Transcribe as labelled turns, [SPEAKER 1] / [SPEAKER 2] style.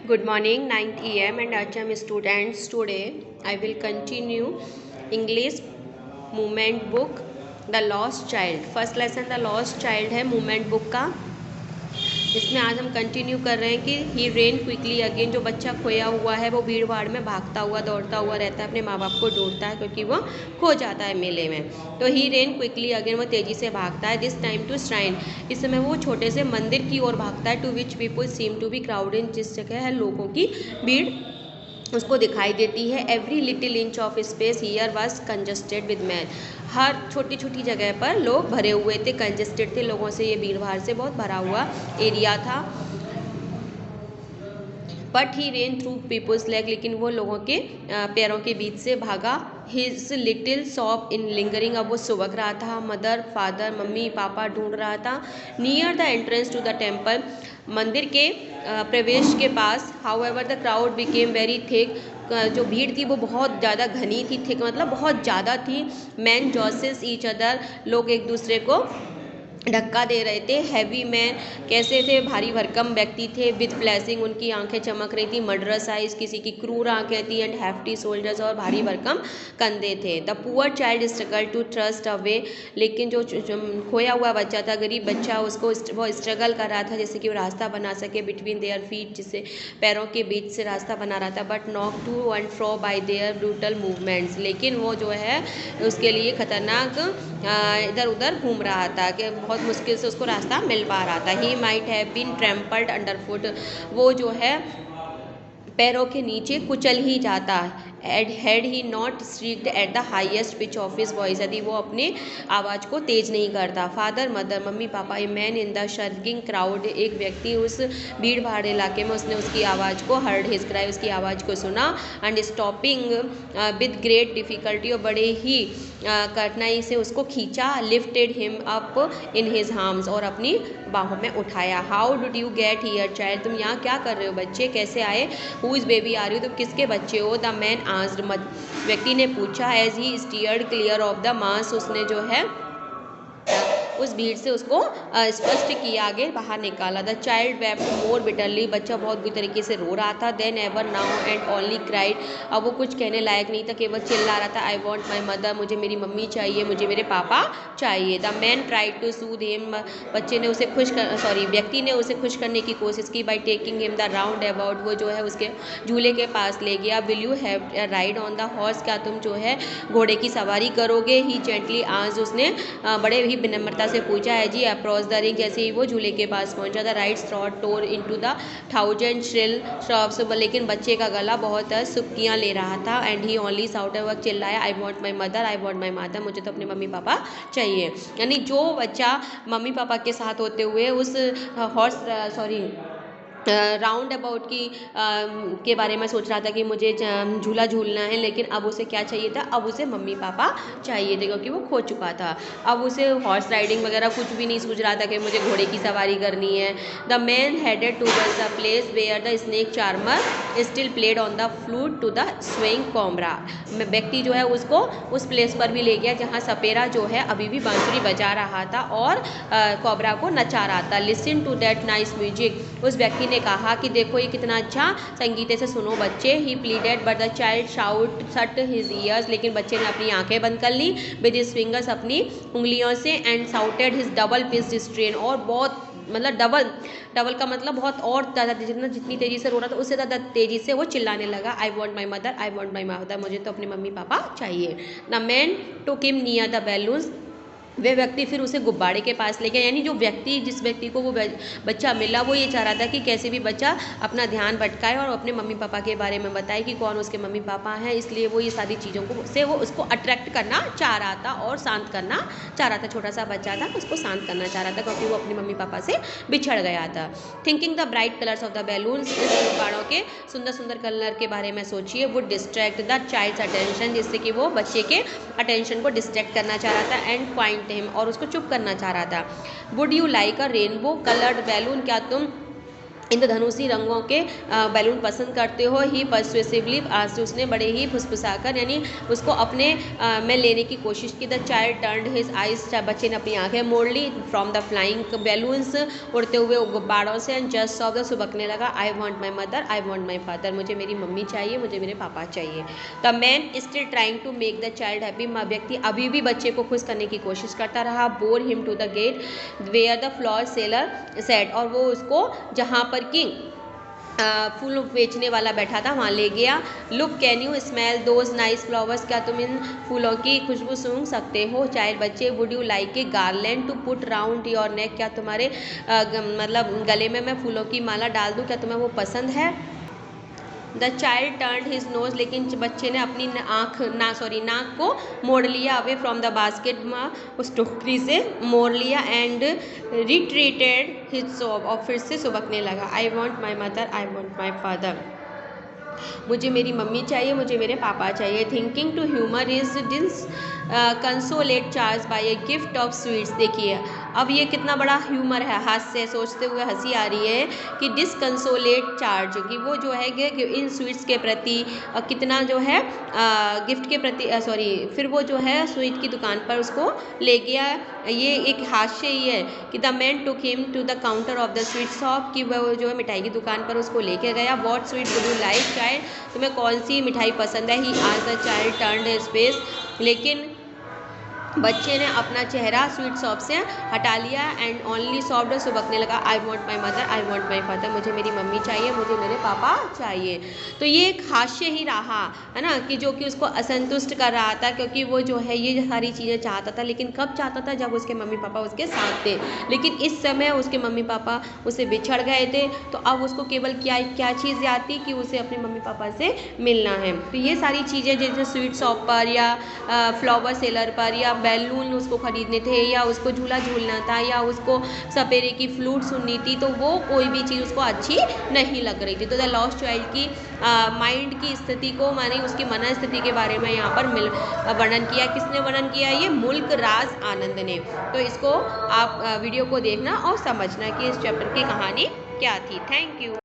[SPEAKER 1] Good morning, 9th EM and HM students. Today I will continue English movement book The Lost Child. First lesson the lost child है movement book का। इसमें आज हम continue कर रहे हैं कि ही रेन क्विकली अगेन। जो बच्चा खोया हुआ है वो भीड़ भाड़ में भागता हुआ दौड़ता हुआ रहता है, अपने माँ बाप को ढूंढता है क्योंकि वो खो जाता है मेले में। तो ही रेन क्विकली अगेन, वो तेजी से भागता है। दिस टाइम टू श्राइन, इस समय वो छोटे से मंदिर की ओर भागता है। To which people seem to be crowded, जिस जगह है लोगों की भीड़ उसको दिखाई देती है। Every little inch of space here was congested with man, हर छोटी छोटी जगह पर लोग भरे हुए थे, कंजस्टेड थे लोगों से, ये भीड़ भाड़ से बहुत भरा हुआ एरिया था। But he ran through people's leg, लेकिन वो लोगों के पैरों के बीच से भागा। His little shop in lingering, अब वो सुबक रहा था। मदर फादर, मम्मी पापा ढूंढ रहा था। Near the entrance to the temple, मंदिर के प्रवेश के पास। However the crowd became very thick, जो भीड़ थी वो बहुत ज़्यादा घनी थी। थिक मतलब बहुत ज़्यादा थी। मैन जॉसेस ईच अदर, लोग एक दूसरे को धक्का दे रहे थे। हैवी मैन, कैसे थे, भारी भरकम व्यक्ति थे। विद फ्लैशिंग, उनकी आंखें चमक रही थी। मर्डरस आइज, किसी की क्रूर आंखें थी। एंड हैफ्टी सोल्जर्स, और भारी भरकम कंधे थे। The poor child struggle to trust a way, लेकिन जो खोया हुआ बच्चा था, गरीब बच्चा, उसको वो स्ट्रगल कर रहा था जैसे कि वो रास्ता बना सके बिटवीन देयर फीट, जिससे पैरों के बीच से रास्ता बना रहा था। But knock to and fro by their brutal movements, लेकिन वो जो है उसके लिए खतरनाक इधर उधर घूम रहा था कि बहुत मुश्किल से उसको रास्ता मिल पा रहा था। He might have been trampled under foot, वो जो है पैरों के नीचे कुचल ही जाता। Had he not shrieked at the highest pitch of his voice, यदि वो अपने आवाज़ को तेज नहीं करता। Father mother, mummy papa. A man in the surging crowd, एक व्यक्ति उस भीड़ भाड़ इलाके में, उसने उसकी आवाज़ को हर्ड हिज क्राई, उसकी आवाज़ को सुना। And stopping with great difficulty, और बड़े ही कठिनाई से उसको खींचा। Lifted him up in his arms, और अपनी बाहों में उठाया। How did you get here child, तुम यहाँ क्या कर रहे हो बच्चे, कैसे आए। Who is baby are you, तुम किसके बच्चे हो। द मैन आस्क्ड, व्यक्ति ने पूछा। As he steered clear of the mass, उसने जो है उस भीड़ से उसको स्पष्ट किया, आगे बाहर निकाला। The child wept more bitterly, बच्चा बहुत बुरी तरीके से रो रहा था। Then ever now and only cried, अब वो कुछ कहने लायक नहीं था, केवल चिल्ला रहा था। आई वॉन्ट माई मदर, मुझे मेरी मम्मी चाहिए, मुझे मेरे पापा चाहिए। The man tried to soothe him, बच्चे ने उसे व्यक्ति ने उसे खुश करने की कोशिश की। By taking him the round about, वो जो है उसके झूले के पास ले गया। Will you have ride on the horse, क्या तुम जो है घोड़े की सवारी करोगे। ही जेंटली आज, उसने बड़े ही विनम्रता से पूछा है जी। अप्रॉच द रिंग, जैसे ही वो झूले के पास पहुंचा। The right throat tore into the thousand shrill shrops, लेकिन बच्चे का गला बहुत सुक्कियाँ ले रहा था। एंड ही ओनली साउटेड, वक्त चिल्लाया। आई want my mother, I want my mother, मुझे तो अपने मम्मी पापा चाहिए। यानी जो बच्चा मम्मी पापा के साथ होते हुए उस राउंड अबाउट के बारे में सोच रहा था कि मुझे झूला झूलना है, लेकिन अब उसे क्या चाहिए था, अब उसे मम्मी पापा चाहिए थे क्योंकि वो खो चुका था। अब उसे हॉर्स राइडिंग वगैरह कुछ भी नहीं सूझ रहा था कि मुझे घोड़े की सवारी करनी है। The man headed towards the place where the snake charmer still played on the flute to the swing cobra, व्यक्ति जो है उसको उस प्लेस पर भी ले गया जहाँ सपेरा जो है अभी भी बांसुरी बजा रहा था और कोबरा को नचा रहा था। Listen to that nice music, उस व्यक्ति ने कहा कि देखो ये कितना अच्छा संगीत है, से सुनो बच्चे। He pleaded but the child shout shut his ears, लेकिन बच्चे ने अपनी आंखें बंद कर ली। विद हिज फिंगर्स, अपनी उंगलियों से। And shouted his double pitched strain, और बहुत मतलब डबल का मतलब बहुत और ज़्यादा, जितनी तेज़ी से रो रहा था उससे ज़्यादा तेज़ी से वो चिल्लाने लगा। I want my mother, I want my mother, मुझे तो अपने मम्मी पापा चाहिए। The man took him near the balloons, वे व्यक्ति फिर उसे गुब्बारे के पास ले गया। यानी जो व्यक्ति, जिस व्यक्ति को वो बच्चा मिला, वो ये चाह रहा था कि कैसे भी बच्चा अपना ध्यान भटकाए और अपने मम्मी पापा के बारे में बताए कि कौन उसके मम्मी पापा हैं। इसलिए वो ये सारी चीज़ों को से वो उसको अट्रैक्ट करना चाह रहा था और शांत करना चाह रहा था। छोटा सा बच्चा था, उसको शांत करना चाह रहा था क्योंकि वो अपने मम्मी पापा से बिछड़ गया था। Thinking the bright colours of the balloons, इस गुब्बारों के सुंदर सुंदर कलर के बारे में सोचिए। Would distract the child's attention, जिससे कि वो बच्चे के अटेंशन को डिस्ट्रैक्ट करना चाह रहा था। एंड पॉइंट हिम, और उसको चुप करना चाह रहा था। Would you like a rainbow coloured balloon, क्या तुम इंद्रधनुषी रंगों के बैलून पसंद करते हो। ही पर्सुएसिवली आस्क्ड, उसने बड़े ही फुसफुसाकर यानी उसको अपने में लेने की कोशिश की। The child turned his eyes, बच्चे ने अपनी आंखें मोड़ ली फ्रॉम द फ्लाइंग बैलून्स, उड़ते हुए गुब्बारों से। एंड जस्ट सॉ द, सुबकने लगा, I want my mother, I want my father, मुझे मेरी मम्मी चाहिए, मुझे मेरे पापा चाहिए। The man still trying to make the child happy, व्यक्ति अभी भी बच्चे को खुश करने की कोशिश करता रहा। Bore him to the gate where the flower seller set, और वो उसको जहाँ पर कि फूल बेचने वाला बैठा था वहाँ ले गया। Look, can you smell those nice flowers, क्या तुम इन फूलों की खुशबू सूंघ सकते हो। चाइल्ड, बच्चे, would you like a garland to put round your neck, क्या तुम्हारे मतलब गले में मैं फूलों की माला डाल दूँ, क्या तुम्हें वो पसंद है। The child turned his nose, लेकिन बच्चे ने अपनी नाक को मोड़ लिया। अवे फ्रॉम द बास्केट, उस टोकरी से मोड़ लिया। एंड रिट्रीटेड हिज सॉब, और फिर से सुबकने लगा। I want my mother, I want my father, मुझे मेरी मम्मी चाहिए, मुझे मेरे पापा चाहिए। Thinking to humour is disconsolate charge by a gift of sweets, देखिए अब ये कितना बड़ा ह्यूमर है, हास्य, सोचते हुए हंसी आ रही है कि डिसकंसोलेट चार्ज, कि वो जो है कि इन स्वीट्स के प्रति कितना जो है गिफ्ट के प्रति फिर वो जो है स्वीट की दुकान पर उसको ले गया। ये एक हास्य ही है कि the man took him to the counter of the sweet shop, कि वह जो है मिठाई की दुकान पर उसको लेके गया। What sweet would you like child, तुम्हें कौन सी मिठाई पसंद है। He asked the child turned his face, लेकिन बच्चे ने अपना चेहरा स्वीट शॉप से हटा लिया। एंड ओनली सॉफ्ट, सुबकने लगा, I want my mother, I want my father, मुझे मेरी मम्मी चाहिए, मुझे मेरे पापा चाहिए। तो ये एक हास्य ही रहा है ना, कि जो कि उसको असंतुष्ट कर रहा था, क्योंकि वो जो है ये सारी चीज़ें चाहता था, लेकिन कब चाहता था, जब उसके मम्मी पापा उसके साथ थे। लेकिन इस समय उसके मम्मी पापा उसे बिछड़ गए थे, तो अब उसको केवल क्या चीज़ याद थी कि उसे अपने मम्मी पापा से मिलना है। तो ये सारी चीज़ें जैसे स्वीट शॉप पर या फ्लावर सेलर पर, या बैलून उसको खरीदने थे, या उसको झूला झूलना था, या उसको सपेरे की फ्लूट सुननी थी, तो वो कोई भी चीज़ उसको अच्छी नहीं लग रही थी। तो द लॉस्ट चाइल्ड की माइंड की स्थिति को, माने उसकी मन स्थिति के बारे में यहाँ पर वर्णन किया। किसने वर्णन किया, ये मुल्क राज आनंद ने। तो इसको आप वीडियो को देखना और समझना कि इस चैप्टर की कहानी क्या थी। Thank you.